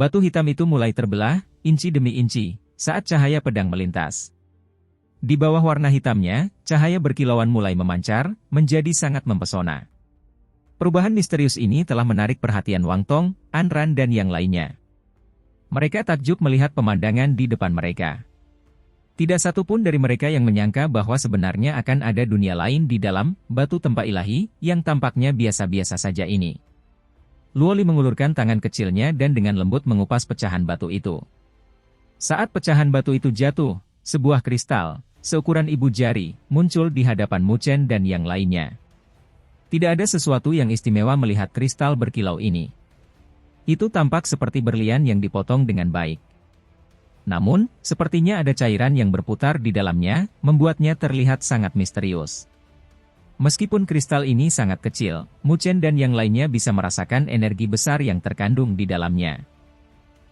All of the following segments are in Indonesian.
Batu hitam itu mulai terbelah, inci demi inci, saat cahaya pedang melintas. Di bawah warna hitamnya, cahaya berkilauan mulai memancar, menjadi sangat mempesona. Perubahan misterius ini telah menarik perhatian Wang Tong, An Ran dan yang lainnya. Mereka takjub melihat pemandangan di depan mereka. Tidak satu pun dari mereka yang menyangka bahwa sebenarnya akan ada dunia lain di dalam batu tempa ilahi yang tampaknya biasa-biasa saja ini. Luoli mengulurkan tangan kecilnya dan dengan lembut mengupas pecahan batu itu. Saat pecahan batu itu jatuh, sebuah kristal, seukuran ibu jari, muncul di hadapan Mu Chen dan yang lainnya. Tidak ada sesuatu yang istimewa melihat kristal berkilau ini. Itu tampak seperti berlian yang dipotong dengan baik. Namun, sepertinya ada cairan yang berputar di dalamnya, membuatnya terlihat sangat misterius. Meskipun kristal ini sangat kecil, Mu Chen dan yang lainnya bisa merasakan energi besar yang terkandung di dalamnya.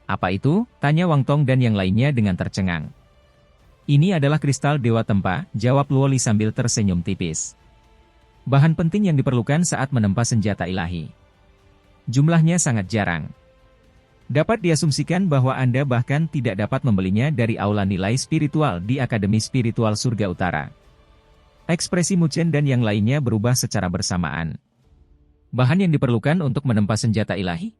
Apa itu? Tanya Wang Tong dan yang lainnya dengan tercengang. Ini adalah kristal Dewa Tempa, jawab Luoli sambil tersenyum tipis. Bahan penting yang diperlukan saat menempa senjata ilahi. Jumlahnya sangat jarang. Dapat diasumsikan bahwa Anda bahkan tidak dapat membelinya dari aula nilai spiritual di Akademi Spiritual Surga Utara. Ekspresi Mu Chen dan yang lainnya berubah secara bersamaan. Bahan yang diperlukan untuk menempa senjata ilahi?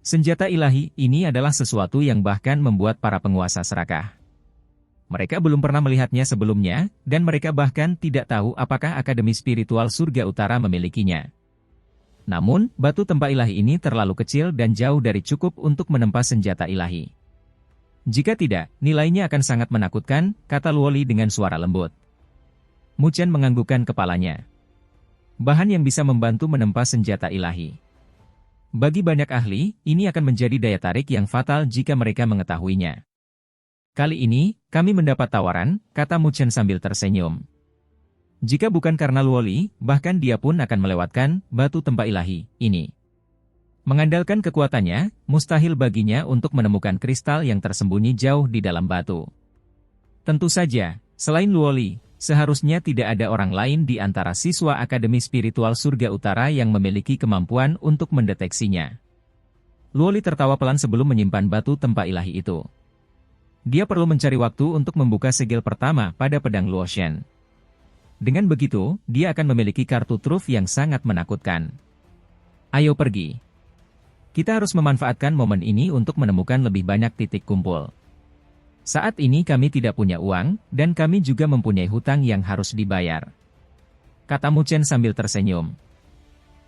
Senjata ilahi ini adalah sesuatu yang bahkan membuat para penguasa serakah. Mereka belum pernah melihatnya sebelumnya, dan mereka bahkan tidak tahu apakah Akademi Spiritual Surga Utara memilikinya. Namun, batu tempa ilahi ini terlalu kecil dan jauh dari cukup untuk menempa senjata ilahi. Jika tidak, nilainya akan sangat menakutkan, kata Luoli dengan suara lembut. Mu Chen menganggukkan kepalanya. Bahan yang bisa membantu menempa senjata ilahi. Bagi banyak ahli, ini akan menjadi daya tarik yang fatal jika mereka mengetahuinya. Kali ini, kami mendapat tawaran, kata Mu Chen sambil tersenyum. Jika bukan karena Luoli, bahkan dia pun akan melewatkan batu tempa ilahi ini. Mengandalkan kekuatannya, mustahil baginya untuk menemukan kristal yang tersembunyi jauh di dalam batu. Tentu saja, selain Luoli, seharusnya tidak ada orang lain di antara siswa Akademi Spiritual Surga Utara yang memiliki kemampuan untuk mendeteksinya. Luoli tertawa pelan sebelum menyimpan batu tempa ilahi itu. Dia perlu mencari waktu untuk membuka segel pertama pada pedang Luoshen. Dengan begitu, dia akan memiliki kartu truf yang sangat menakutkan. Ayo pergi. Kita harus memanfaatkan momen ini untuk menemukan lebih banyak titik kumpul. Saat ini kami tidak punya uang, dan kami juga mempunyai hutang yang harus dibayar. Kata Mu Chen sambil tersenyum.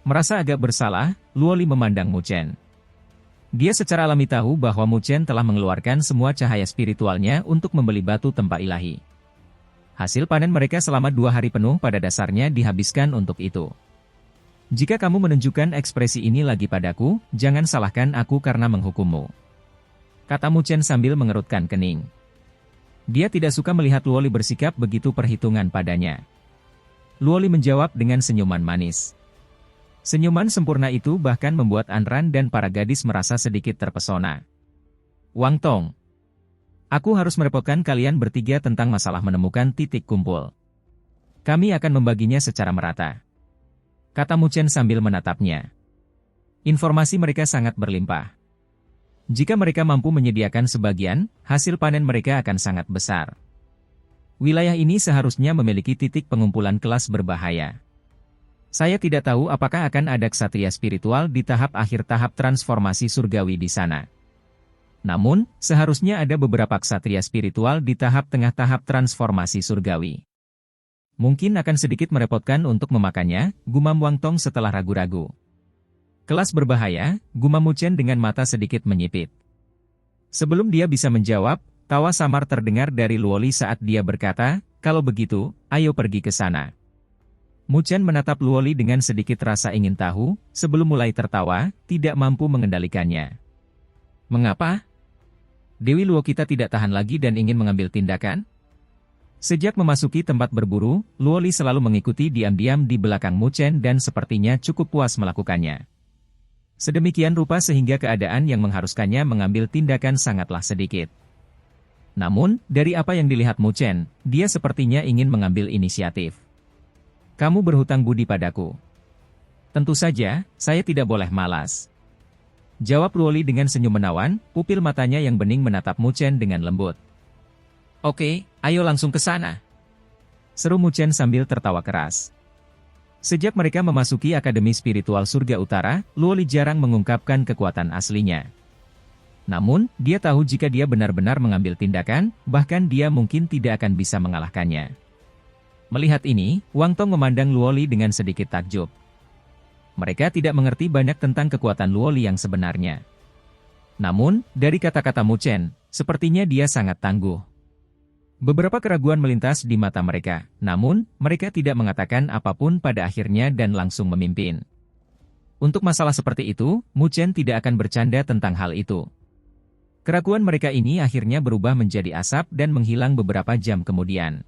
Merasa agak bersalah, Luoli memandang Mu Chen. Dia secara alami tahu bahwa Mu Chen telah mengeluarkan semua cahaya spiritualnya untuk membeli batu tempa ilahi. Hasil panen mereka selama 2 hari penuh pada dasarnya dihabiskan untuk itu. Jika kamu menunjukkan ekspresi ini lagi padaku, jangan salahkan aku karena menghukummu. Kata Mu Chen sambil mengerutkan kening. Dia tidak suka melihat Luoli bersikap begitu perhitungan padanya. Luoli menjawab dengan senyuman manis. Senyuman sempurna itu bahkan membuat An Ran dan para gadis merasa sedikit terpesona. Wang Tong. Aku harus merepotkan kalian bertiga tentang masalah menemukan titik kumpul. Kami akan membaginya secara merata. Kata Mu Chen sambil menatapnya. Informasi mereka sangat berlimpah. Jika mereka mampu menyediakan sebagian, hasil panen mereka akan sangat besar. Wilayah ini seharusnya memiliki titik pengumpulan kelas berbahaya. Saya tidak tahu apakah akan ada ksatria spiritual di tahap akhir tahap transformasi surgawi di sana. Namun, seharusnya ada beberapa ksatria spiritual di tahap tengah tahap transformasi surgawi. Mungkin akan sedikit merepotkan untuk memakannya, gumam Wang Tong setelah ragu-ragu. Kelas berbahaya, gumam Mu Chen dengan mata sedikit menyipit. Sebelum dia bisa menjawab, tawa samar terdengar dari Luoli saat dia berkata, kalau begitu, ayo pergi ke sana. Mu Chen menatap Luoli dengan sedikit rasa ingin tahu, sebelum mulai tertawa, tidak mampu mengendalikannya. Mengapa? Dewi Luo kita tidak tahan lagi dan ingin mengambil tindakan? Sejak memasuki tempat berburu, Luoli selalu mengikuti diam-diam di belakang Mu Chen dan sepertinya cukup puas melakukannya. Sedemikian rupa sehingga keadaan yang mengharuskannya mengambil tindakan sangatlah sedikit. Namun, dari apa yang dilihat Mu Chen, dia sepertinya ingin mengambil inisiatif. Kamu berhutang budi padaku. Tentu saja, saya tidak boleh malas. Jawab Luoli dengan senyum menawan, pupil matanya yang bening menatap Mu Chen dengan lembut. Oke, ayo langsung ke sana. Seru Mu Chen sambil tertawa keras. Sejak mereka memasuki Akademi Spiritual Surga Utara, Luoli jarang mengungkapkan kekuatan aslinya. Namun, dia tahu jika dia benar-benar mengambil tindakan, bahkan dia mungkin tidak akan bisa mengalahkannya. Melihat ini, Wang Tong memandang Luoli dengan sedikit takjub. Mereka tidak mengerti banyak tentang kekuatan Luoli yang sebenarnya. Namun, dari kata-kata Mu Chen, sepertinya dia sangat tangguh. Beberapa keraguan melintas di mata mereka, namun, mereka tidak mengatakan apapun pada akhirnya dan langsung memimpin. Untuk masalah seperti itu, Mu Chen tidak akan bercanda tentang hal itu. Keraguan mereka ini akhirnya berubah menjadi asap dan menghilang beberapa jam kemudian.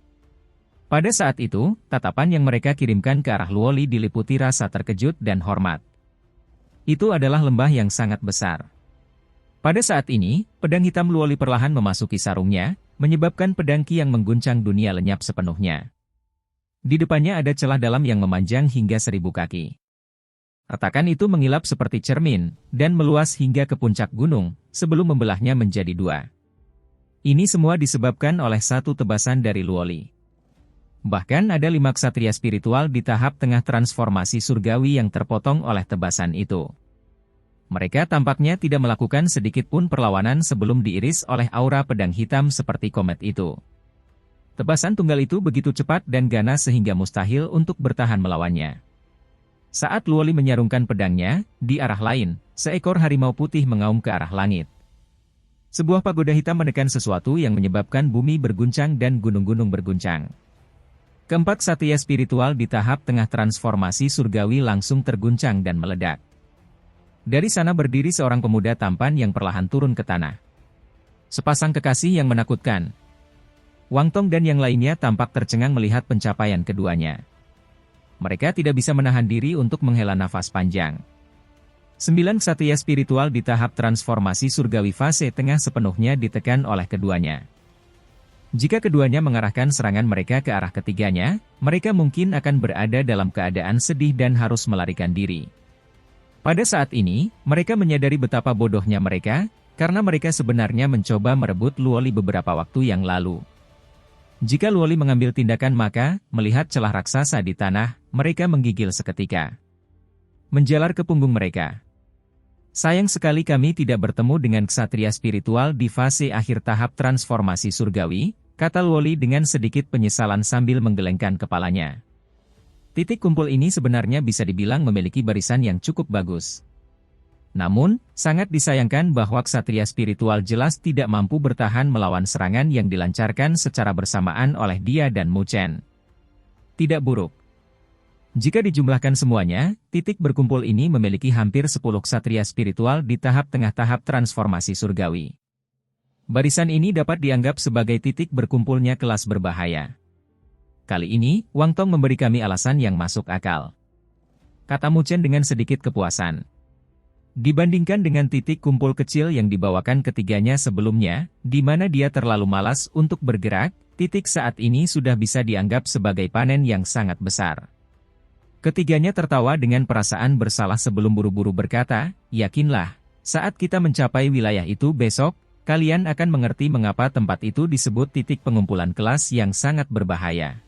Pada saat itu, tatapan yang mereka kirimkan ke arah Luoli diliputi rasa terkejut dan hormat. Itu adalah lembah yang sangat besar. Pada saat ini, pedang hitam Luoli perlahan memasuki sarungnya, menyebabkan pedang Qi yang mengguncang dunia lenyap sepenuhnya. Di depannya ada celah dalam yang memanjang hingga 1000 kaki. Retakan itu mengilap seperti cermin, dan meluas hingga ke puncak gunung, sebelum membelahnya menjadi dua. Ini semua disebabkan oleh satu tebasan dari Luoli. Bahkan ada 5 ksatria spiritual di tahap tengah transformasi surgawi yang terpotong oleh tebasan itu. Mereka tampaknya tidak melakukan sedikit pun perlawanan sebelum diiris oleh aura pedang hitam seperti komet itu. Tebasan tunggal itu begitu cepat dan ganas sehingga mustahil untuk bertahan melawannya. Saat Luoli menyarungkan pedangnya, di arah lain, seekor harimau putih mengaum ke arah langit. Sebuah pagoda hitam menekan sesuatu yang menyebabkan bumi berguncang dan gunung-gunung berguncang. Keempat ksatria spiritual di tahap tengah transformasi surgawi langsung terguncang dan meledak. Dari sana berdiri seorang pemuda tampan yang perlahan turun ke tanah. Sepasang kekasih yang menakutkan. Wang Tong dan yang lainnya tampak tercengang melihat pencapaian keduanya. Mereka tidak bisa menahan diri untuk menghela nafas panjang. 9 ksatria spiritual di tahap transformasi surgawi fase tengah sepenuhnya ditekan oleh keduanya. Jika keduanya mengarahkan serangan mereka ke arah ketiganya, mereka mungkin akan berada dalam keadaan sedih dan harus melarikan diri. Pada saat ini, mereka menyadari betapa bodohnya mereka, karena mereka sebenarnya mencoba merebut Luoli beberapa waktu yang lalu. Jika Luoli mengambil tindakan maka, melihat celah raksasa di tanah, mereka menggigil seketika. Menjalar ke punggung mereka. Sayang sekali kami tidak bertemu dengan ksatria spiritual di fase akhir tahap transformasi surgawi, kata Luoli dengan sedikit penyesalan sambil menggelengkan kepalanya. Titik kumpul ini sebenarnya bisa dibilang memiliki barisan yang cukup bagus. Namun, sangat disayangkan bahwa ksatria spiritual jelas tidak mampu bertahan melawan serangan yang dilancarkan secara bersamaan oleh dia dan Mu Chen. Tidak buruk. Jika dijumlahkan semuanya, titik berkumpul ini memiliki hampir 10 ksatria spiritual di tahap tengah tahap transformasi surgawi. Barisan ini dapat dianggap sebagai titik berkumpulnya kelas berbahaya. Kali ini, Wang Tong memberi kami alasan yang masuk akal. Kata Mu Chen dengan sedikit kepuasan. Dibandingkan dengan titik kumpul kecil yang dibawakan ketiganya sebelumnya, di mana dia terlalu malas untuk bergerak, titik saat ini sudah bisa dianggap sebagai panen yang sangat besar. Ketiganya tertawa dengan perasaan bersalah sebelum buru-buru berkata, yakinlah, saat kita mencapai wilayah itu besok, kalian akan mengerti mengapa tempat itu disebut titik pengumpulan kelas yang sangat berbahaya.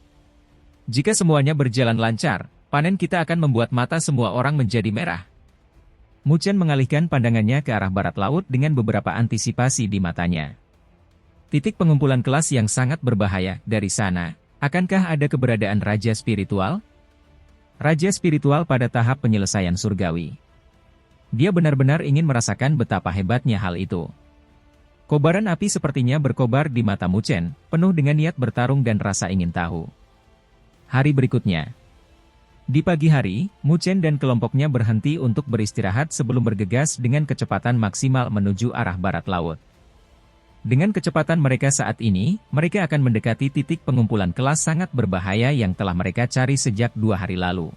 Jika semuanya berjalan lancar, panen kita akan membuat mata semua orang menjadi merah. Mu Chen mengalihkan pandangannya ke arah barat laut dengan beberapa antisipasi di matanya. Titik pengumpulan kelas yang sangat berbahaya, dari sana, akankah ada keberadaan raja spiritual? Raja spiritual pada tahap penyelesaian surgawi. Dia benar-benar ingin merasakan betapa hebatnya hal itu. Kobaran api sepertinya berkobar di mata Mu Chen, penuh dengan niat bertarung dan rasa ingin tahu. Hari berikutnya. Di pagi hari, Mu Chen dan kelompoknya berhenti untuk beristirahat sebelum bergegas dengan kecepatan maksimal menuju arah barat laut. Dengan kecepatan mereka saat ini, mereka akan mendekati titik pengumpulan kelas sangat berbahaya yang telah mereka cari sejak 2 hari lalu.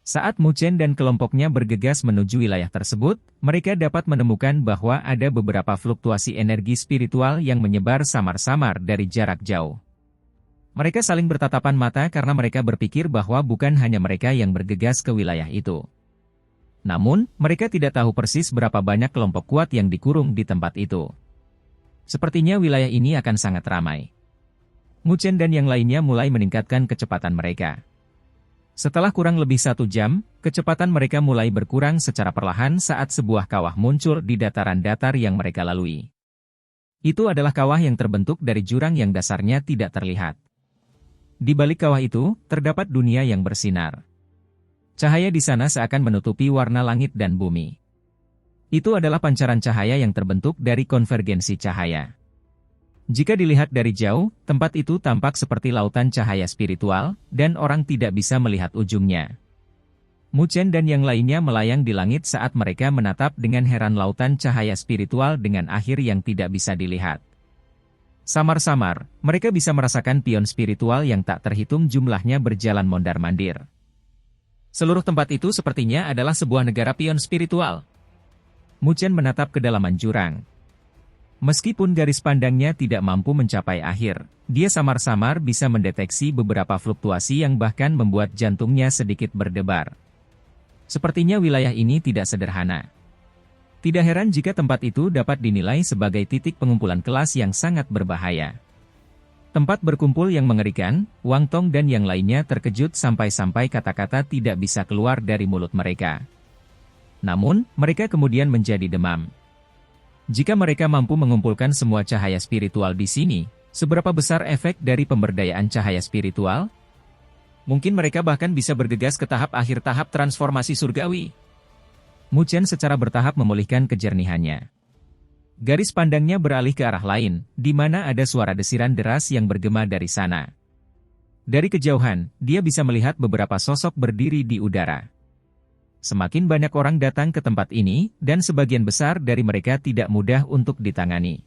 Saat Mu Chen dan kelompoknya bergegas menuju wilayah tersebut, mereka dapat menemukan bahwa ada beberapa fluktuasi energi spiritual yang menyebar samar-samar dari jarak jauh. Mereka saling bertatapan mata karena mereka berpikir bahwa bukan hanya mereka yang bergegas ke wilayah itu. Namun, mereka tidak tahu persis berapa banyak kelompok kuat yang dikurung di tempat itu. Sepertinya wilayah ini akan sangat ramai. Mu Chen dan yang lainnya mulai meningkatkan kecepatan mereka. Setelah kurang lebih 1 jam, kecepatan mereka mulai berkurang secara perlahan saat sebuah kawah muncul di dataran datar yang mereka lalui. Itu adalah kawah yang terbentuk dari jurang yang dasarnya tidak terlihat. Di balik kawah itu, terdapat dunia yang bersinar. Cahaya di sana seakan menutupi warna langit dan bumi. Itu adalah pancaran cahaya yang terbentuk dari konvergensi cahaya. Jika dilihat dari jauh, tempat itu tampak seperti lautan cahaya spiritual, dan orang tidak bisa melihat ujungnya. Mu Chen dan yang lainnya melayang di langit saat mereka menatap dengan heran lautan cahaya spiritual dengan akhir yang tidak bisa dilihat. Samar-samar, mereka bisa merasakan pion spiritual yang tak terhitung jumlahnya berjalan mondar-mandir. Seluruh tempat itu sepertinya adalah sebuah negara pion spiritual. Mu Chen menatap kedalaman jurang. Meskipun garis pandangnya tidak mampu mencapai akhir, dia samar-samar bisa mendeteksi beberapa fluktuasi yang bahkan membuat jantungnya sedikit berdebar. Sepertinya wilayah ini tidak sederhana. Tidak heran jika tempat itu dapat dinilai sebagai titik pengumpulan kelas yang sangat berbahaya. Tempat berkumpul yang mengerikan, Wang Tong dan yang lainnya terkejut sampai-sampai kata-kata tidak bisa keluar dari mulut mereka. Namun, mereka kemudian menjadi demam. Jika mereka mampu mengumpulkan semua cahaya spiritual di sini, seberapa besar efek dari pemberdayaan cahaya spiritual? Mungkin mereka bahkan bisa bergegas ke tahap akhir tahap transformasi surgawi. Mu Chen secara bertahap memulihkan kejernihannya. Garis pandangnya beralih ke arah lain, di mana ada suara desiran deras yang bergema dari sana. Dari kejauhan, dia bisa melihat beberapa sosok berdiri di udara. Semakin banyak orang datang ke tempat ini, dan sebagian besar dari mereka tidak mudah untuk ditangani.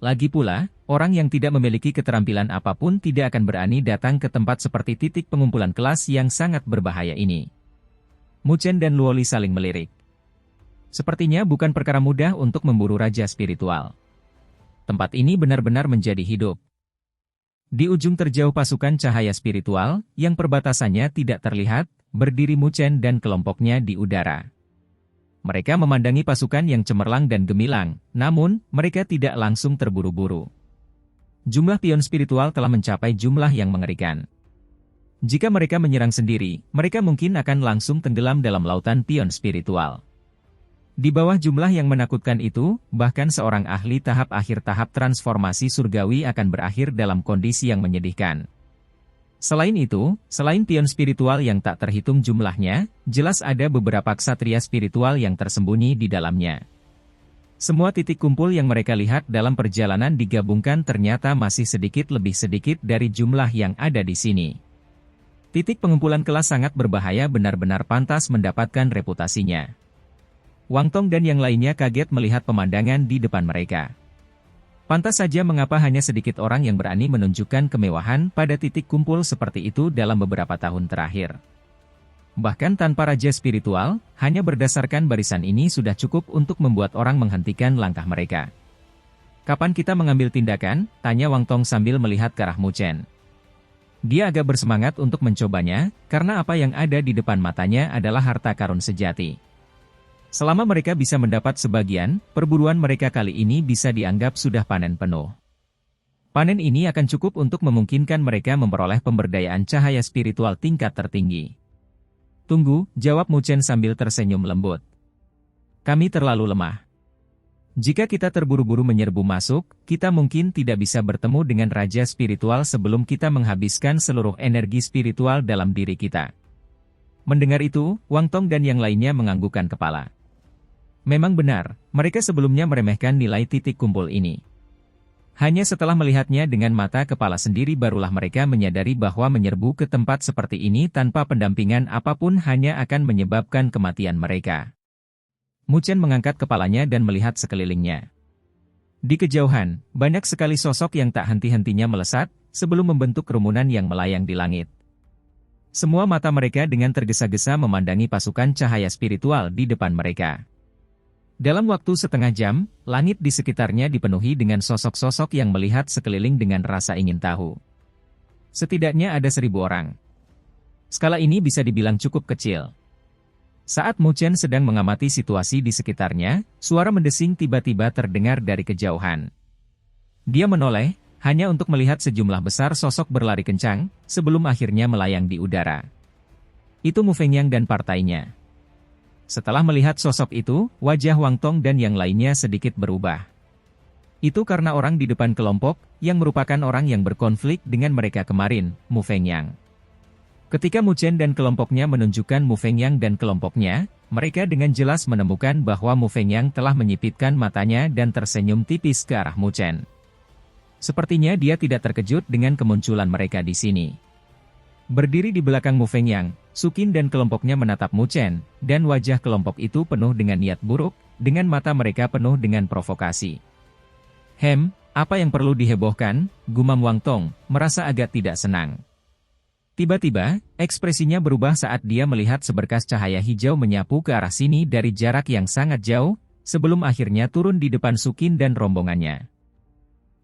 Lagi pula, orang yang tidak memiliki keterampilan apapun tidak akan berani datang ke tempat seperti titik pengumpulan kelas yang sangat berbahaya ini. Mu Chen dan Luoli saling melirik. Sepertinya bukan perkara mudah untuk memburu raja spiritual. Tempat ini benar-benar menjadi hidup. Di ujung terjauh pasukan cahaya spiritual, yang perbatasannya tidak terlihat, berdiri Mu Chen dan kelompoknya di udara. Mereka memandangi pasukan yang cemerlang dan gemilang, namun, mereka tidak langsung terburu-buru. Jumlah pion spiritual telah mencapai jumlah yang mengerikan. Jika mereka menyerang sendiri, mereka mungkin akan langsung tenggelam dalam lautan pion spiritual. Di bawah jumlah yang menakutkan itu, bahkan seorang ahli tahap akhir tahap transformasi surgawi akan berakhir dalam kondisi yang menyedihkan. Selain itu, selain pion spiritual yang tak terhitung jumlahnya, jelas ada beberapa ksatria spiritual yang tersembunyi di dalamnya. Semua titik kumpul yang mereka lihat dalam perjalanan digabungkan ternyata masih sedikit lebih sedikit dari jumlah yang ada di sini. Titik pengumpulan kelas sangat berbahaya benar-benar pantas mendapatkan reputasinya. Wang Tong dan yang lainnya kaget melihat pemandangan di depan mereka. Pantas saja mengapa hanya sedikit orang yang berani menunjukkan kemewahan pada titik kumpul seperti itu dalam beberapa tahun terakhir. Bahkan tanpa raja spiritual, hanya berdasarkan barisan ini sudah cukup untuk membuat orang menghentikan langkah mereka. Kapan kita mengambil tindakan? Tanya Wang Tong sambil melihat ke arah Mu Chen. Dia agak bersemangat untuk mencobanya, karena apa yang ada di depan matanya adalah harta karun sejati. Selama mereka bisa mendapat sebagian, perburuan mereka kali ini bisa dianggap sudah panen penuh. Panen ini akan cukup untuk memungkinkan mereka memperoleh pemberdayaan cahaya spiritual tingkat tertinggi. Tunggu, jawab Mu Chen sambil tersenyum lembut. Kami terlalu lemah. Jika kita terburu-buru menyerbu masuk, kita mungkin tidak bisa bertemu dengan raja spiritual sebelum kita menghabiskan seluruh energi spiritual dalam diri kita. Mendengar itu, Wang Tong dan yang lainnya menganggukkan kepala. Memang benar, mereka sebelumnya meremehkan nilai titik kumpul ini. Hanya setelah melihatnya dengan mata kepala sendiri barulah mereka menyadari bahwa menyerbu ke tempat seperti ini tanpa pendampingan apapun hanya akan menyebabkan kematian mereka. Mu Chen mengangkat kepalanya dan melihat sekelilingnya. Di kejauhan, banyak sekali sosok yang tak henti-hentinya melesat, sebelum membentuk kerumunan yang melayang di langit. Semua mata mereka dengan tergesa-gesa memandangi pasukan cahaya spiritual di depan mereka. Dalam waktu setengah jam, langit di sekitarnya dipenuhi dengan sosok-sosok yang melihat sekeliling dengan rasa ingin tahu. Setidaknya ada 1000 orang. Skala ini bisa dibilang cukup kecil. Saat Mu Chen sedang mengamati situasi di sekitarnya, suara mendesing tiba-tiba terdengar dari kejauhan. Dia menoleh, hanya untuk melihat sejumlah besar sosok berlari kencang, sebelum akhirnya melayang di udara. Itu Mu Fengyang dan partainya. Setelah melihat sosok itu, wajah Wang Tong dan yang lainnya sedikit berubah. Itu karena orang di depan kelompok, yang merupakan orang yang berkonflik dengan mereka kemarin, Mu Fengyang. Ketika Mu Chen dan kelompoknya menunjukkan Mu Fengyang dan kelompoknya, mereka dengan jelas menemukan bahwa Mu Fengyang telah menyipitkan matanya dan tersenyum tipis ke arah Mu Chen. Sepertinya dia tidak terkejut dengan kemunculan mereka di sini. Berdiri di belakang Mu Fengyang, Su Qin dan kelompoknya menatap Mu Chen, dan wajah kelompok itu penuh dengan niat buruk, dengan mata mereka penuh dengan provokasi. Apa yang perlu dihebohkan? Gumam Wang Tong, merasa agak tidak senang. Tiba-tiba, ekspresinya berubah saat dia melihat seberkas cahaya hijau menyapu ke arah sini dari jarak yang sangat jauh, sebelum akhirnya turun di depan Su Qin dan rombongannya.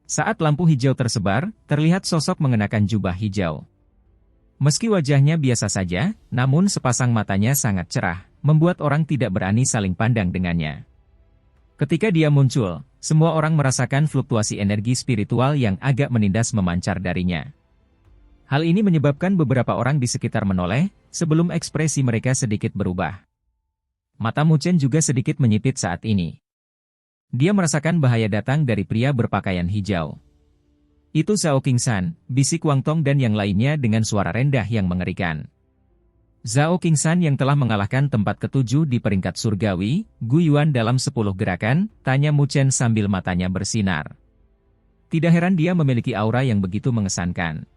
Saat lampu hijau tersebar, terlihat sosok mengenakan jubah hijau. Meski wajahnya biasa saja, namun sepasang matanya sangat cerah, membuat orang tidak berani saling pandang dengannya. Ketika dia muncul, semua orang merasakan fluktuasi energi spiritual yang agak menindas memancar darinya. Hal ini menyebabkan beberapa orang di sekitar menoleh, sebelum ekspresi mereka sedikit berubah. Mata Mu Chen juga sedikit menyipit saat ini. Dia merasakan bahaya datang dari pria berpakaian hijau. Itu Zhao Qingshan, bisik Wang Tong dan yang lainnya dengan suara rendah yang mengerikan. Zhao Qingshan yang telah mengalahkan tempat ketujuh di peringkat surgawi, Gu Yuan dalam 10 gerakan, tanya Mu Chen sambil matanya bersinar. Tidak heran dia memiliki aura yang begitu mengesankan.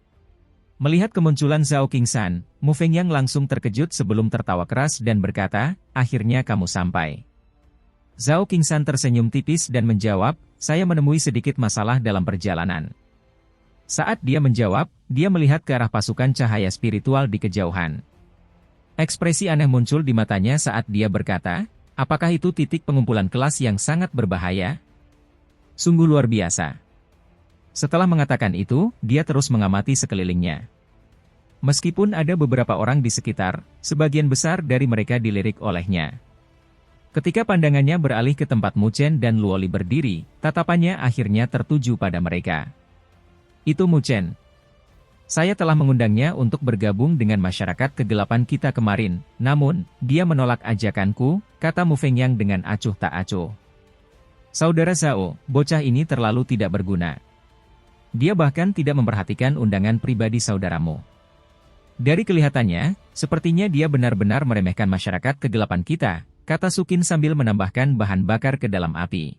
Melihat kemunculan Zhao Qingshan, Mu Fengyang langsung terkejut sebelum tertawa keras dan berkata, akhirnya kamu sampai. Zhao Qingshan tersenyum tipis dan menjawab, saya menemui sedikit masalah dalam perjalanan. Saat dia menjawab, dia melihat ke arah pasukan cahaya spiritual di kejauhan. Ekspresi aneh muncul di matanya saat dia berkata, apakah itu titik pengumpulan kelas yang sangat berbahaya? Sungguh luar biasa. Setelah mengatakan itu, dia terus mengamati sekelilingnya. Meskipun ada beberapa orang di sekitar, sebagian besar dari mereka dilirik olehnya. Ketika pandangannya beralih ke tempat Mu Chen dan Luoli berdiri, tatapannya akhirnya tertuju pada mereka. Itu Mu Chen. Saya telah mengundangnya untuk bergabung dengan masyarakat kegelapan kita kemarin, namun, dia menolak ajakanku, kata Mu Fengyang dengan acuh tak acuh. Saudara Zhao, bocah ini terlalu tidak berguna. Dia bahkan tidak memperhatikan undangan pribadi saudaramu. Dari kelihatannya, sepertinya dia benar-benar meremehkan masyarakat kegelapan kita, kata Su Qin sambil menambahkan bahan bakar ke dalam api.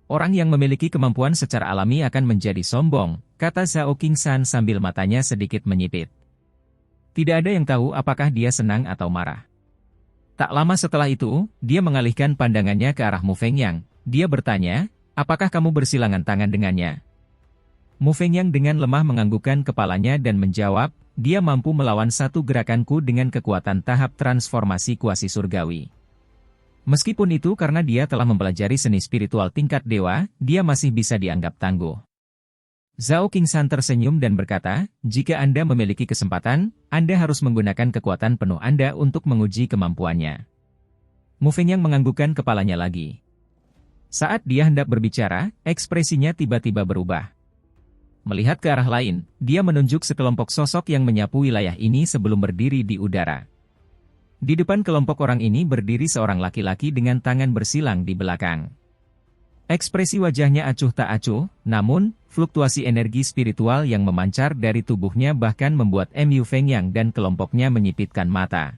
Orang yang memiliki kemampuan secara alami akan menjadi sombong, kata Zhao Qingshan sambil matanya sedikit menyipit. Tidak ada yang tahu apakah dia senang atau marah. Tak lama setelah itu, dia mengalihkan pandangannya ke arah Mu Fengyang. Dia bertanya, apakah kamu bersilangan tangan dengannya? Mu Fengyang dengan lemah menganggukkan kepalanya dan menjawab, dia mampu melawan satu gerakanku dengan kekuatan tahap transformasi kuasi surgawi. Meskipun itu karena dia telah mempelajari seni spiritual tingkat dewa, dia masih bisa dianggap tangguh. Zhao Qingshan tersenyum dan berkata, jika Anda memiliki kesempatan, Anda harus menggunakan kekuatan penuh Anda untuk menguji kemampuannya. Mu Fengyang menganggukkan kepalanya lagi. Saat dia hendak berbicara, ekspresinya tiba-tiba berubah. Melihat ke arah lain, dia menunjuk sekelompok sosok yang menyapu wilayah ini sebelum berdiri di udara. Di depan kelompok orang ini berdiri seorang laki-laki dengan tangan bersilang di belakang. Ekspresi wajahnya acuh tak acuh, namun, fluktuasi energi spiritual yang memancar dari tubuhnya bahkan membuat Mu Fengyang dan kelompoknya menyipitkan mata.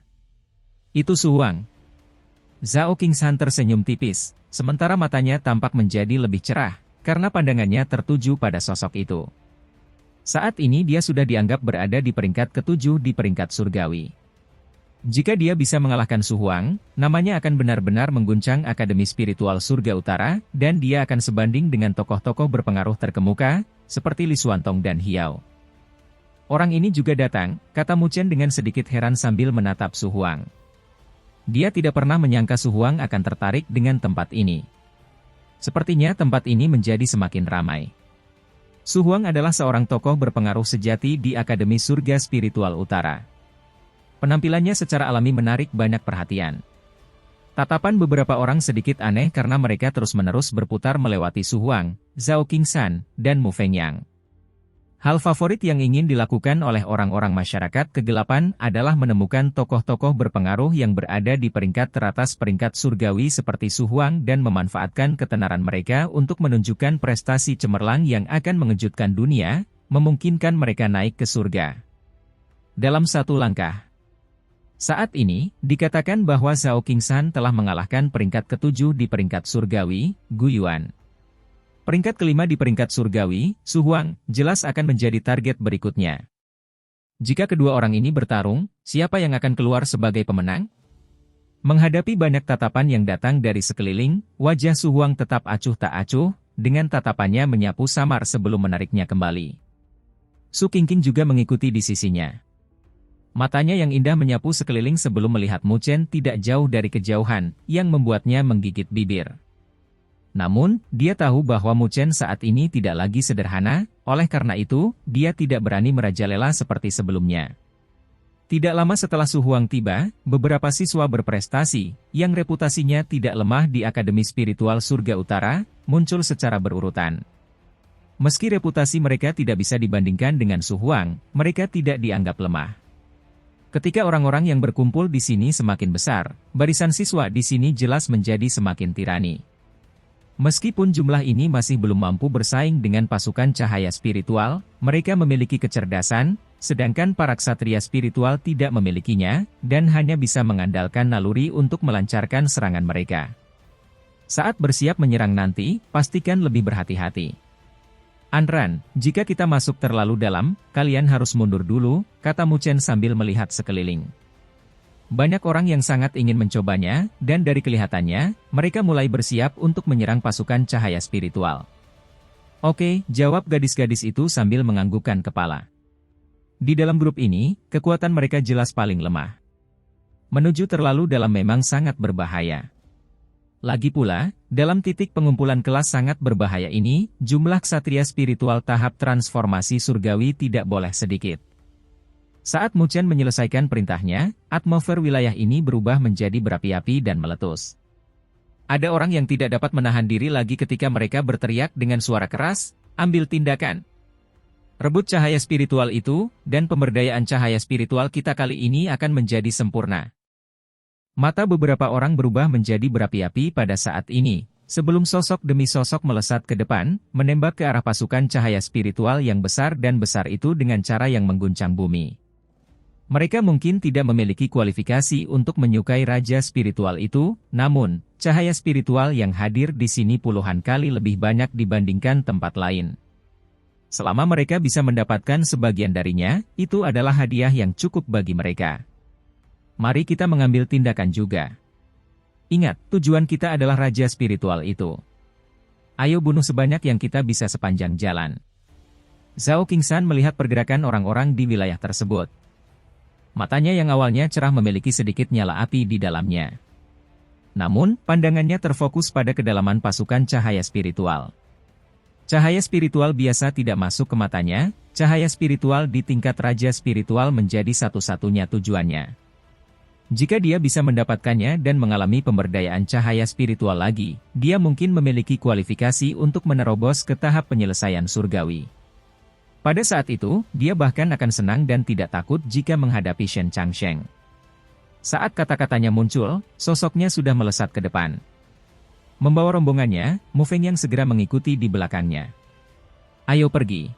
Itu Su Huang. Zhao Qingshan tersenyum tipis, sementara matanya tampak menjadi lebih cerah, karena pandangannya tertuju pada sosok itu. Saat ini dia sudah dianggap berada di peringkat ketujuh di peringkat surgawi. Jika dia bisa mengalahkan Su Huang, namanya akan benar-benar mengguncang Akademi Spiritual Surga Utara, dan dia akan sebanding dengan tokoh-tokoh berpengaruh terkemuka, seperti Li Xuantong dan Hiao. Orang ini juga datang, kata Mu Chen dengan sedikit heran sambil menatap Su Huang. Dia tidak pernah menyangka Su Huang akan tertarik dengan tempat ini. Sepertinya tempat ini menjadi semakin ramai. Su Huang adalah seorang tokoh berpengaruh sejati di Akademi Surga Spiritual Utara. Penampilannya secara alami menarik banyak perhatian. Tatapan beberapa orang sedikit aneh karena mereka terus-menerus berputar melewati Su Huang, Zhao Qingshan, dan Mu Fengyang. Hal favorit yang ingin dilakukan oleh orang-orang masyarakat kegelapan adalah menemukan tokoh-tokoh berpengaruh yang berada di peringkat teratas peringkat surgawi seperti Su Huang dan memanfaatkan ketenaran mereka untuk menunjukkan prestasi cemerlang yang akan mengejutkan dunia, memungkinkan mereka naik ke surga dalam satu langkah. Saat ini, dikatakan bahwa Zhao Qingshan telah mengalahkan peringkat ketujuh di peringkat surgawi, Gu Yuan. Peringkat kelima di peringkat surgawi, Su Huang, jelas akan menjadi target berikutnya. Jika kedua orang ini bertarung, siapa yang akan keluar sebagai pemenang? Menghadapi banyak tatapan yang datang dari sekeliling, wajah Su Huang tetap acuh tak acuh, dengan tatapannya menyapu samar sebelum menariknya kembali. Su Qingqing juga mengikuti di sisinya. Matanya yang indah menyapu sekeliling sebelum melihat Mu Chen tidak jauh dari kejauhan, yang membuatnya menggigit bibir. Namun, dia tahu bahwa Mu Chen saat ini tidak lagi sederhana, oleh karena itu, dia tidak berani merajalela seperti sebelumnya. Tidak lama setelah Su Huang tiba, beberapa siswa berprestasi, yang reputasinya tidak lemah di Akademi Spiritual Surga Utara, muncul secara berurutan. Meski reputasi mereka tidak bisa dibandingkan dengan Su Huang, mereka tidak dianggap lemah. Ketika orang-orang yang berkumpul di sini semakin besar, barisan siswa di sini jelas menjadi semakin tirani. Meskipun jumlah ini masih belum mampu bersaing dengan pasukan cahaya spiritual, mereka memiliki kecerdasan, sedangkan para ksatria spiritual tidak memilikinya, dan hanya bisa mengandalkan naluri untuk melancarkan serangan mereka. Saat bersiap menyerang nanti, pastikan lebih berhati-hati. Anran, jika kita masuk terlalu dalam, kalian harus mundur dulu, kata Mu Chen sambil melihat sekeliling. Banyak orang yang sangat ingin mencobanya, dan dari kelihatannya, mereka mulai bersiap untuk menyerang pasukan cahaya spiritual. Oke, jawab gadis-gadis itu sambil menganggukkan kepala. Di dalam grup ini, kekuatan mereka jelas paling lemah. Menuju terlalu dalam memang sangat berbahaya. Lagi pula, dalam titik pengumpulan kelas sangat berbahaya ini, jumlah ksatria spiritual tahap transformasi surgawi tidak boleh sedikit. Saat Mu Chen menyelesaikan perintahnya, atmosfer wilayah ini berubah menjadi berapi-api dan meletus. Ada orang yang tidak dapat menahan diri lagi ketika mereka berteriak dengan suara keras, "Ambil tindakan! Rebut cahaya spiritual itu, dan pemberdayaan cahaya spiritual kita kali ini akan menjadi sempurna." Mata beberapa orang berubah menjadi berapi-api pada saat ini, sebelum sosok demi sosok melesat ke depan, menembak ke arah pasukan cahaya spiritual yang besar dan besar itu dengan cara yang mengguncang bumi. Mereka mungkin tidak memiliki kualifikasi untuk menyukai raja spiritual itu, namun, cahaya spiritual yang hadir di sini puluhan kali lebih banyak dibandingkan tempat lain. Selama mereka bisa mendapatkan sebagian darinya, itu adalah hadiah yang cukup bagi mereka. Mari kita mengambil tindakan juga. Ingat, tujuan kita adalah raja spiritual itu. Ayo bunuh sebanyak yang kita bisa sepanjang jalan. Zhao Qingshan melihat pergerakan orang-orang di wilayah tersebut. Matanya yang awalnya cerah memiliki sedikit nyala api di dalamnya. Namun, pandangannya terfokus pada kedalaman pasukan cahaya spiritual. Cahaya spiritual biasa tidak masuk ke matanya, cahaya spiritual di tingkat raja spiritual menjadi satu-satunya tujuannya. Jika dia bisa mendapatkannya dan mengalami pemberdayaan cahaya spiritual lagi, dia mungkin memiliki kualifikasi untuk menerobos ke tahap penyelesaian surgawi. Pada saat itu, dia bahkan akan senang dan tidak takut jika menghadapi Shen Changsheng. Saat kata-katanya muncul, sosoknya sudah melesat ke depan. Membawa rombongannya, Mu Fengyang segera mengikuti di belakangnya. Ayo pergi.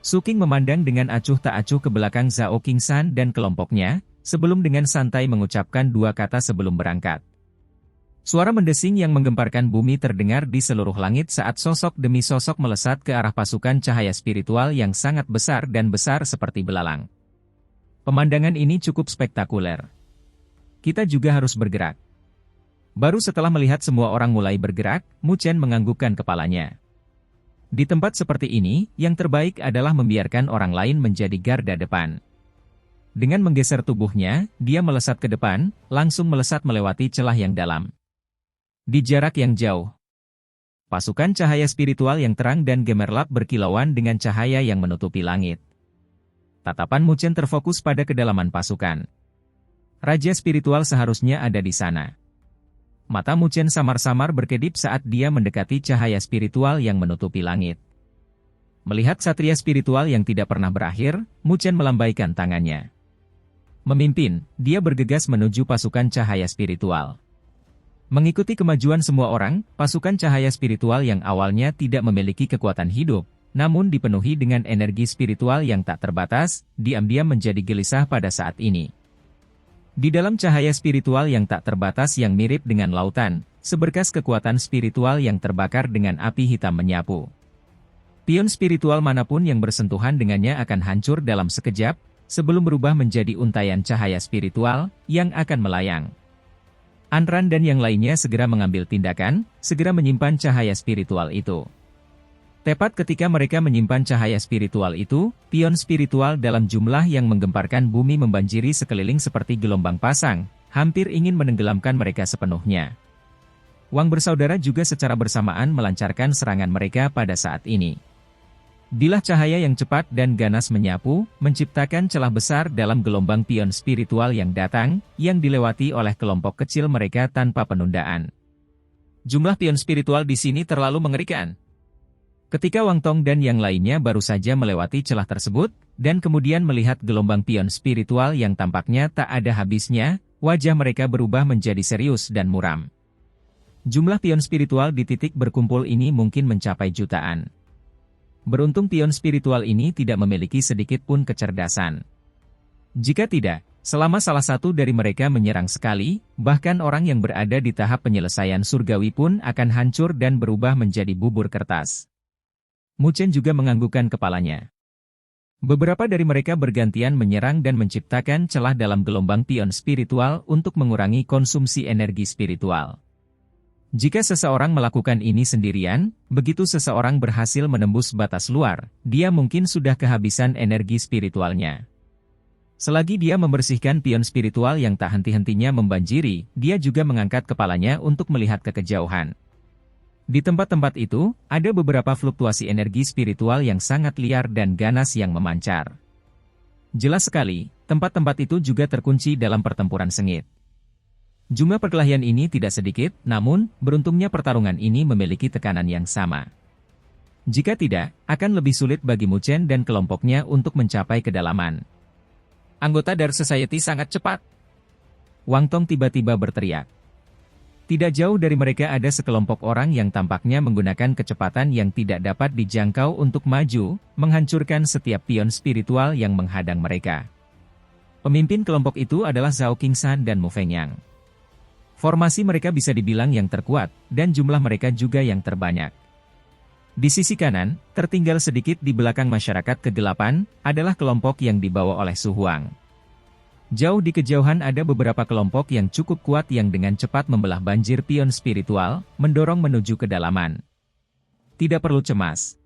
Su Qing memandang dengan acuh tak acuh ke belakang Zhao Qingshan dan kelompoknya, sebelum dengan santai mengucapkan dua kata sebelum berangkat. Suara mendesing yang menggemparkan bumi terdengar di seluruh langit saat sosok demi sosok melesat ke arah pasukan cahaya spiritual yang sangat besar dan besar seperti belalang. Pemandangan ini cukup spektakuler. Kita juga harus bergerak. Baru setelah melihat semua orang mulai bergerak, Mu Chen menganggukkan kepalanya. Di tempat seperti ini, yang terbaik adalah membiarkan orang lain menjadi garda depan. Dengan menggeser tubuhnya, dia melesat ke depan, langsung melesat melewati celah yang dalam. Di jarak yang jauh, pasukan cahaya spiritual yang terang dan gemerlap berkilauan dengan cahaya yang menutupi langit. Tatapan Mu Chen terfokus pada kedalaman pasukan. Raja spiritual seharusnya ada di sana. Mata Mu Chen samar-samar berkedip saat dia mendekati cahaya spiritual yang menutupi langit. Melihat satria spiritual yang tidak pernah berakhir, Mu Chen melambaikan tangannya. Memimpin, dia bergegas menuju pasukan cahaya spiritual. Mengikuti kemajuan semua orang, pasukan cahaya spiritual yang awalnya tidak memiliki kekuatan hidup, namun dipenuhi dengan energi spiritual yang tak terbatas, diam-diam menjadi gelisah pada saat ini. Di dalam cahaya spiritual yang tak terbatas yang mirip dengan lautan, seberkas kekuatan spiritual yang terbakar dengan api hitam menyapu. Pion spiritual manapun yang bersentuhan dengannya akan hancur dalam sekejap, sebelum berubah menjadi untaian cahaya spiritual yang akan melayang. Anran dan yang lainnya segera mengambil tindakan, segera menyimpan cahaya spiritual itu. Tepat ketika mereka menyimpan cahaya spiritual itu, pion spiritual dalam jumlah yang menggemparkan bumi membanjiri sekeliling seperti gelombang pasang, hampir ingin menenggelamkan mereka sepenuhnya. Wang bersaudara juga secara bersamaan melancarkan serangan mereka pada saat ini. Bilah cahaya yang cepat dan ganas menyapu, menciptakan celah besar dalam gelombang pion spiritual yang datang, yang dilewati oleh kelompok kecil mereka tanpa penundaan. Jumlah pion spiritual di sini terlalu mengerikan. Ketika Wang Tong dan yang lainnya baru saja melewati celah tersebut, dan kemudian melihat gelombang pion spiritual yang tampaknya tak ada habisnya, wajah mereka berubah menjadi serius dan muram. Jumlah pion spiritual di titik berkumpul ini mungkin mencapai jutaan. Beruntung pion spiritual ini tidak memiliki sedikit pun kecerdasan. Jika tidak, selama salah satu dari mereka menyerang sekali, bahkan orang yang berada di tahap penyelesaian surgawi pun akan hancur dan berubah menjadi bubur kertas. Mu Chen juga menganggukkan kepalanya. Beberapa dari mereka bergantian menyerang dan menciptakan celah dalam gelombang pion spiritual untuk mengurangi konsumsi energi spiritual. Jika seseorang melakukan ini sendirian, begitu seseorang berhasil menembus batas luar, dia mungkin sudah kehabisan energi spiritualnya. Selagi dia membersihkan pion spiritual yang tak henti-hentinya membanjiri, dia juga mengangkat kepalanya untuk melihat ke kejauhan. Di tempat-tempat itu, ada beberapa fluktuasi energi spiritual yang sangat liar dan ganas yang memancar. Jelas sekali, tempat-tempat itu juga terkunci dalam pertempuran sengit. Jumlah perkelahian ini tidak sedikit, namun, beruntungnya pertarungan ini memiliki tekanan yang sama. Jika tidak, akan lebih sulit bagi Mu Chen dan kelompoknya untuk mencapai kedalaman. Anggota Dark Society sangat cepat. Wang Tong tiba-tiba berteriak. Tidak jauh dari mereka ada sekelompok orang yang tampaknya menggunakan kecepatan yang tidak dapat dijangkau untuk maju, menghancurkan setiap pion spiritual yang menghadang mereka. Pemimpin kelompok itu adalah Zhao Qingshan dan Mu Fengyang. Formasi mereka bisa dibilang yang terkuat, dan jumlah mereka juga yang terbanyak. Di sisi kanan, tertinggal sedikit di belakang masyarakat kegelapan, adalah kelompok yang dibawa oleh Su Huang. Jauh di kejauhan ada beberapa kelompok yang cukup kuat yang dengan cepat membelah banjir pion spiritual, mendorong menuju kedalaman. Tidak perlu cemas.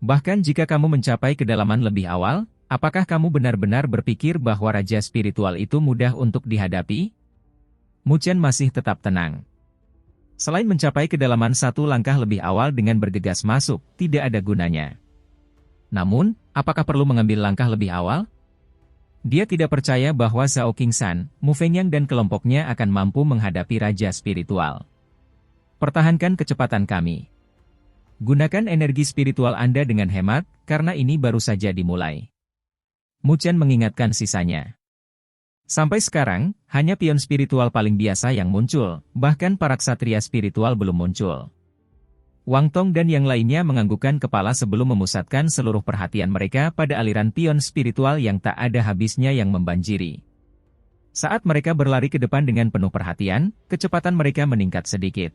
Bahkan jika kamu mencapai kedalaman lebih awal, apakah kamu benar-benar berpikir bahwa raja spiritual itu mudah untuk dihadapi? Mu Chen masih tetap tenang. Selain mencapai kedalaman satu langkah lebih awal dengan bergegas masuk, tidak ada gunanya. Namun, apakah perlu mengambil langkah lebih awal? Dia tidak percaya bahwa Zhao Qingshan, Mu Fengyang dan kelompoknya akan mampu menghadapi raja spiritual. Pertahankan kecepatan kami. Gunakan energi spiritual Anda dengan hemat, karena ini baru saja dimulai. Mu Chen mengingatkan sisanya. Sampai sekarang, hanya pion spiritual paling biasa yang muncul, bahkan para ksatria spiritual belum muncul. Wang Tong dan yang lainnya menganggukkan kepala sebelum memusatkan seluruh perhatian mereka pada aliran pion spiritual yang tak ada habisnya yang membanjiri. Saat mereka berlari ke depan dengan penuh perhatian, kecepatan mereka meningkat sedikit.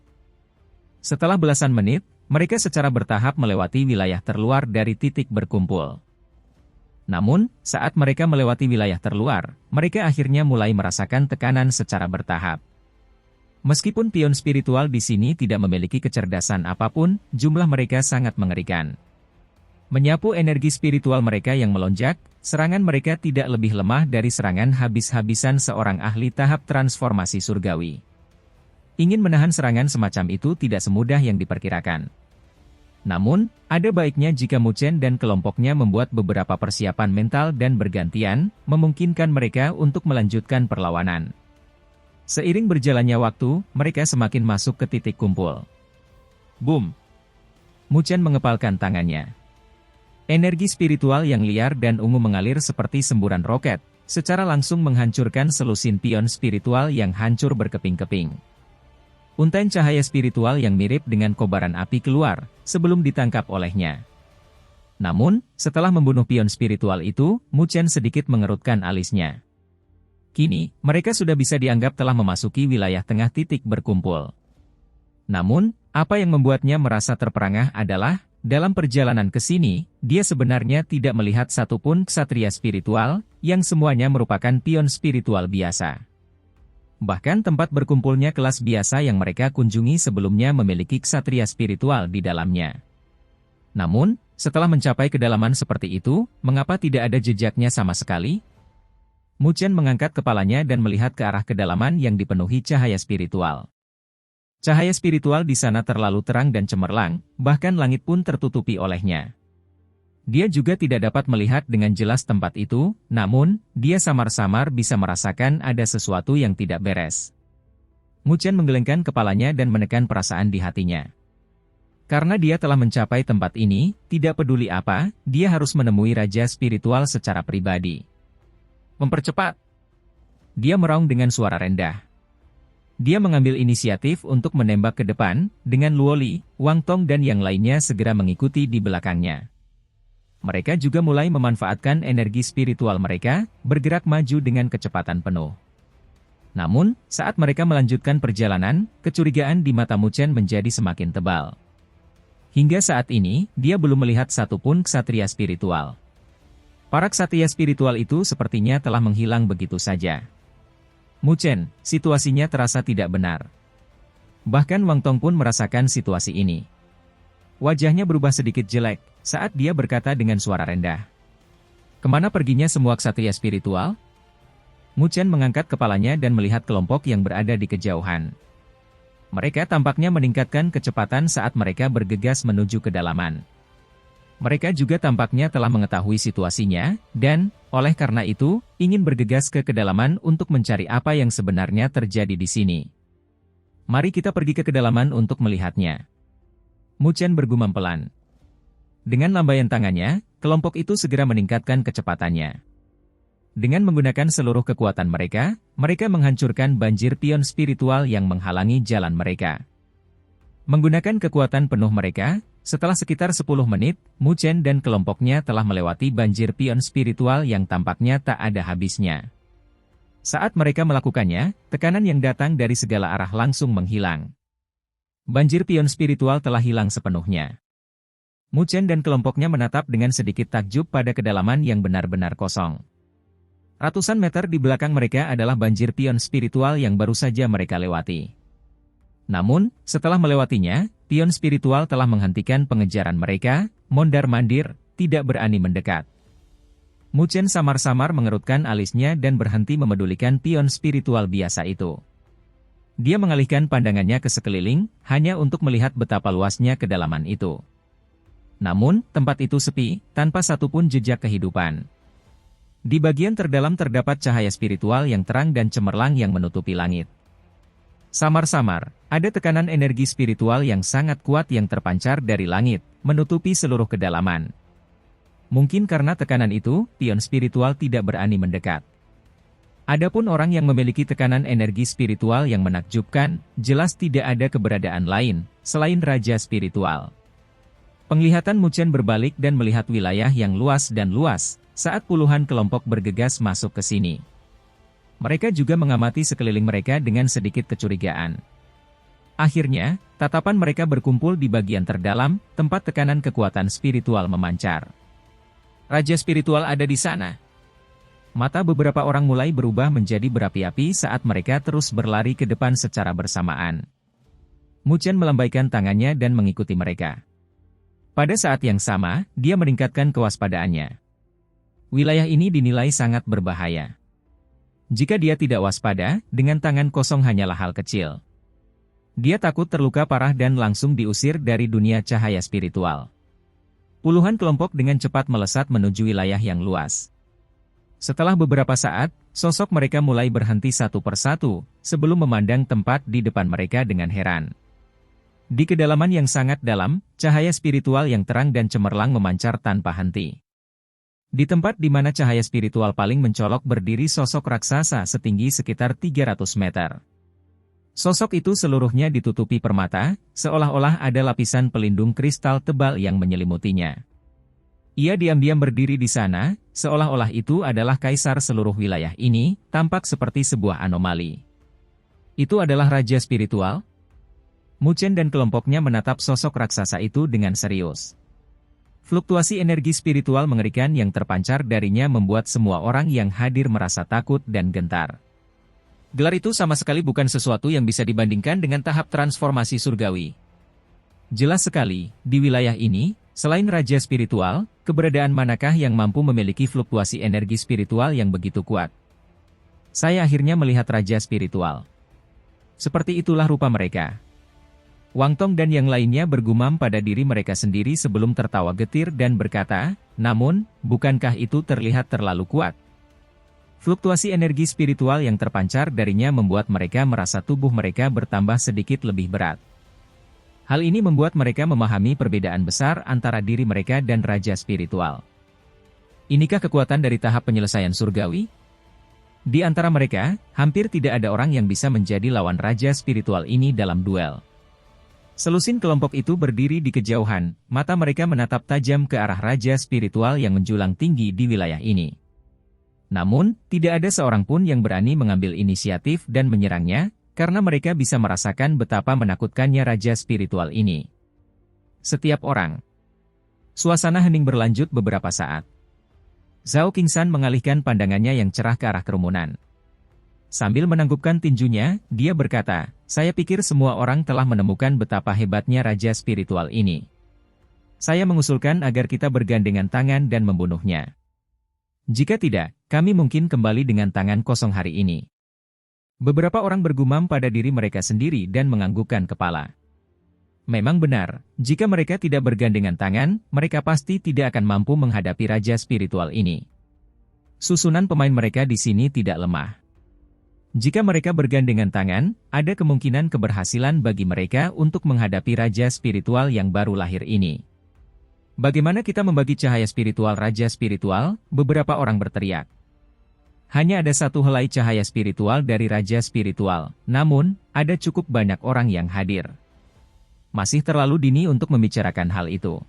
Setelah belasan menit, mereka secara bertahap melewati wilayah terluar dari titik berkumpul. Namun, saat mereka melewati wilayah terluar, mereka akhirnya mulai merasakan tekanan secara bertahap. Meskipun pion spiritual di sini tidak memiliki kecerdasan apapun, jumlah mereka sangat mengerikan. Menyapu energi spiritual mereka yang melonjak, serangan mereka tidak lebih lemah dari serangan habis-habisan seorang ahli tahap transformasi surgawi. Ingin menahan serangan semacam itu tidak semudah yang diperkirakan. Namun, ada baiknya jika Mu Chen dan kelompoknya membuat beberapa persiapan mental dan bergantian, memungkinkan mereka untuk melanjutkan perlawanan. Seiring berjalannya waktu, mereka semakin masuk ke titik kumpul. Boom! Mu Chen mengepalkan tangannya. Energi spiritual yang liar dan ungu mengalir seperti semburan roket, secara langsung menghancurkan selusin pion spiritual yang hancur berkeping-keping. Untaian cahaya spiritual yang mirip dengan kobaran api keluar, sebelum ditangkap olehnya. Namun, setelah membunuh pion spiritual itu, Mu Chen sedikit mengerutkan alisnya. Kini, mereka sudah bisa dianggap telah memasuki wilayah tengah titik berkumpul. Namun, apa yang membuatnya merasa terperangah adalah, dalam perjalanan ke sini, dia sebenarnya tidak melihat satupun ksatria spiritual, yang semuanya merupakan pion spiritual biasa. Bahkan tempat berkumpulnya kelas biasa yang mereka kunjungi sebelumnya memiliki ksatria spiritual di dalamnya. Namun, setelah mencapai kedalaman seperti itu, mengapa tidak ada jejaknya sama sekali? Mu Chen mengangkat kepalanya dan melihat ke arah kedalaman yang dipenuhi cahaya spiritual. Cahaya spiritual di sana terlalu terang dan cemerlang, bahkan langit pun tertutupi olehnya. Dia juga tidak dapat melihat dengan jelas tempat itu, namun, dia samar-samar bisa merasakan ada sesuatu yang tidak beres. Mu Chen menggelengkan kepalanya dan menekan perasaan di hatinya. Karena dia telah mencapai tempat ini, tidak peduli apa, dia harus menemui raja spiritual secara pribadi. Mempercepat! Dia meraung dengan suara rendah. Dia mengambil inisiatif untuk menembak ke depan, dengan Luo Li, Wang Tong dan yang lainnya segera mengikuti di belakangnya. Mereka juga mulai memanfaatkan energi spiritual mereka, bergerak maju dengan kecepatan penuh. Namun, saat mereka melanjutkan perjalanan, kecurigaan di mata Mu Chen menjadi semakin tebal. Hingga saat ini, dia belum melihat satupun ksatria spiritual. Para ksatria spiritual itu sepertinya telah menghilang begitu saja. Mu Chen, situasinya terasa tidak benar. Bahkan Wang Tong pun merasakan situasi ini. Wajahnya berubah sedikit jelek, saat dia berkata dengan suara rendah. Kemana perginya semua ksatria spiritual? Mu Chen mengangkat kepalanya dan melihat kelompok yang berada di kejauhan. Mereka tampaknya meningkatkan kecepatan saat mereka bergegas menuju kedalaman. Mereka juga tampaknya telah mengetahui situasinya, dan, oleh karena itu, ingin bergegas ke kedalaman untuk mencari apa yang sebenarnya terjadi di sini. Mari kita pergi ke kedalaman untuk melihatnya. Mu Chen bergumam pelan. Dengan lambaian tangannya, kelompok itu segera meningkatkan kecepatannya. Dengan menggunakan seluruh kekuatan mereka, mereka menghancurkan banjir pion spiritual yang menghalangi jalan mereka. Menggunakan kekuatan penuh mereka, setelah sekitar 10 menit, Mu Chen dan kelompoknya telah melewati banjir pion spiritual yang tampaknya tak ada habisnya. Saat mereka melakukannya, tekanan yang datang dari segala arah langsung menghilang. Banjir pion spiritual telah hilang sepenuhnya. Mu Chen dan kelompoknya menatap dengan sedikit takjub pada kedalaman yang benar-benar kosong. Ratusan meter di belakang mereka adalah banjir pion spiritual yang baru saja mereka lewati. Namun, setelah melewatinya, pion spiritual telah menghentikan pengejaran mereka, mondar-mandir, tidak berani mendekat. Mu Chen samar-samar mengerutkan alisnya dan berhenti memedulikan pion spiritual biasa itu. Dia mengalihkan pandangannya ke sekeliling, hanya untuk melihat betapa luasnya kedalaman itu. Namun, tempat itu sepi, tanpa satupun jejak kehidupan. Di bagian terdalam terdapat cahaya spiritual yang terang dan cemerlang yang menutupi langit. Samar-samar, ada tekanan energi spiritual yang sangat kuat yang terpancar dari langit, menutupi seluruh kedalaman. Mungkin karena tekanan itu, pion spiritual tidak berani mendekat. Adapun orang yang memiliki tekanan energi spiritual yang menakjubkan, jelas tidak ada keberadaan lain, selain raja spiritual. Penglihatan Mu Chen berbalik dan melihat wilayah yang luas dan luas, saat puluhan kelompok bergegas masuk ke sini. Mereka juga mengamati sekeliling mereka dengan sedikit kecurigaan. Akhirnya, tatapan mereka berkumpul di bagian terdalam, tempat tekanan kekuatan spiritual memancar. Raja spiritual ada di sana. Mata beberapa orang mulai berubah menjadi berapi-api saat mereka terus berlari ke depan secara bersamaan. Mu Chen melambaikan tangannya dan mengikuti mereka. Pada saat yang sama, dia meningkatkan kewaspadaannya. Wilayah ini dinilai sangat berbahaya. Jika dia tidak waspada, dengan tangan kosong hanyalah hal kecil. Dia takut terluka parah dan langsung diusir dari dunia cahaya spiritual. Puluhan kelompok dengan cepat melesat menuju wilayah yang luas. Setelah beberapa saat, sosok mereka mulai berhenti satu persatu, sebelum memandang tempat di depan mereka dengan heran. Di kedalaman yang sangat dalam, cahaya spiritual yang terang dan cemerlang memancar tanpa henti. Di tempat di mana cahaya spiritual paling mencolok berdiri sosok raksasa setinggi sekitar 300 meter. Sosok itu seluruhnya ditutupi permata, seolah-olah ada lapisan pelindung kristal tebal yang menyelimutinya. Ia diam-diam berdiri di sana, seolah-olah itu adalah kaisar seluruh wilayah ini, tampak seperti sebuah anomali. Itu adalah raja spiritual? Mu Chen dan kelompoknya menatap sosok raksasa itu dengan serius. Fluktuasi energi spiritual mengerikan yang terpancar darinya membuat semua orang yang hadir merasa takut dan gentar. Gelar itu sama sekali bukan sesuatu yang bisa dibandingkan dengan tahap transformasi surgawi. Jelas sekali, di wilayah ini, selain raja spiritual, keberadaan manakah yang mampu memiliki fluktuasi energi spiritual yang begitu kuat? Saya akhirnya melihat raja spiritual. Seperti itulah rupa mereka. Wang Tong dan yang lainnya bergumam pada diri mereka sendiri sebelum tertawa getir dan berkata, namun, bukankah itu terlihat terlalu kuat? Fluktuasi energi spiritual yang terpancar darinya membuat mereka merasa tubuh mereka bertambah sedikit lebih berat. Hal ini membuat mereka memahami perbedaan besar antara diri mereka dan raja spiritual. Inikah kekuatan dari tahap penyelesaian surgawi? Di antara mereka, hampir tidak ada orang yang bisa menjadi lawan raja spiritual ini dalam duel. Selusin kelompok itu berdiri di kejauhan, mata mereka menatap tajam ke arah raja spiritual yang menjulang tinggi di wilayah ini. Namun, tidak ada seorang pun yang berani mengambil inisiatif dan menyerangnya, karena mereka bisa merasakan betapa menakutkannya raja spiritual ini. Setiap orang. Suasana hening berlanjut beberapa saat. Zhao Qingshan mengalihkan pandangannya yang cerah ke arah kerumunan. Sambil menanggupkan tinjunya, dia berkata, saya pikir semua orang telah menemukan betapa hebatnya raja spiritual ini. Saya mengusulkan agar kita bergandengan tangan dan membunuhnya. Jika tidak, kami mungkin kembali dengan tangan kosong hari ini. Beberapa orang bergumam pada diri mereka sendiri dan menganggukkan kepala. Memang benar, jika mereka tidak bergandengan tangan, mereka pasti tidak akan mampu menghadapi raja spiritual ini. Susunan pemain mereka di sini tidak lemah. Jika mereka bergandengan tangan, ada kemungkinan keberhasilan bagi mereka untuk menghadapi raja spiritual yang baru lahir ini. Bagaimana kita membagi cahaya spiritual raja spiritual? Beberapa orang berteriak. Hanya ada satu helai cahaya spiritual dari raja spiritual, namun, ada cukup banyak orang yang hadir. Masih terlalu dini untuk membicarakan hal itu.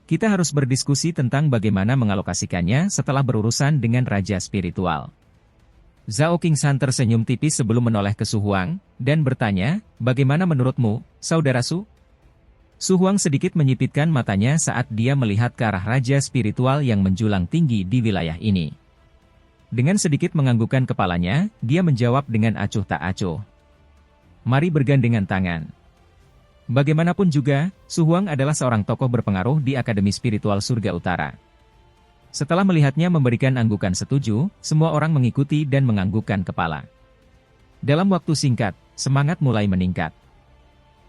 Kita harus berdiskusi tentang bagaimana mengalokasikannya setelah berurusan dengan raja spiritual. Zhao Qingshan tersenyum tipis sebelum menoleh ke Su Huang, dan bertanya, bagaimana menurutmu, saudara Su? Su Huang sedikit menyipitkan matanya saat dia melihat ke arah raja spiritual yang menjulang tinggi di wilayah ini. Dengan sedikit menganggukkan kepalanya, dia menjawab dengan acuh tak acuh. Mari bergandengan tangan. Bagaimanapun juga, Su Huang adalah seorang tokoh berpengaruh di Akademi Spiritual Surga Utara. Setelah melihatnya memberikan anggukan setuju, semua orang mengikuti dan menganggukkan kepala. Dalam waktu singkat, semangat mulai meningkat.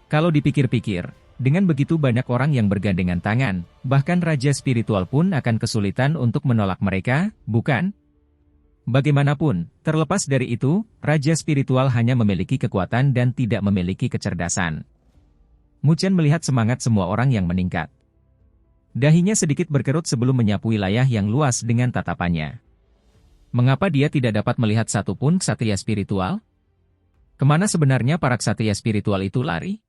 Kalau dipikir-pikir, dengan begitu banyak orang yang bergandengan tangan, bahkan raja spiritual pun akan kesulitan untuk menolak mereka, bukan? Bagaimanapun, terlepas dari itu, raja spiritual hanya memiliki kekuatan dan tidak memiliki kecerdasan. Mu Chen melihat semangat semua orang yang meningkat. Dahinya sedikit berkerut sebelum menyapu wilayah yang luas dengan tatapannya. Mengapa dia tidak dapat melihat satupun ksatria spiritual? Kemana sebenarnya para ksatria spiritual itu lari?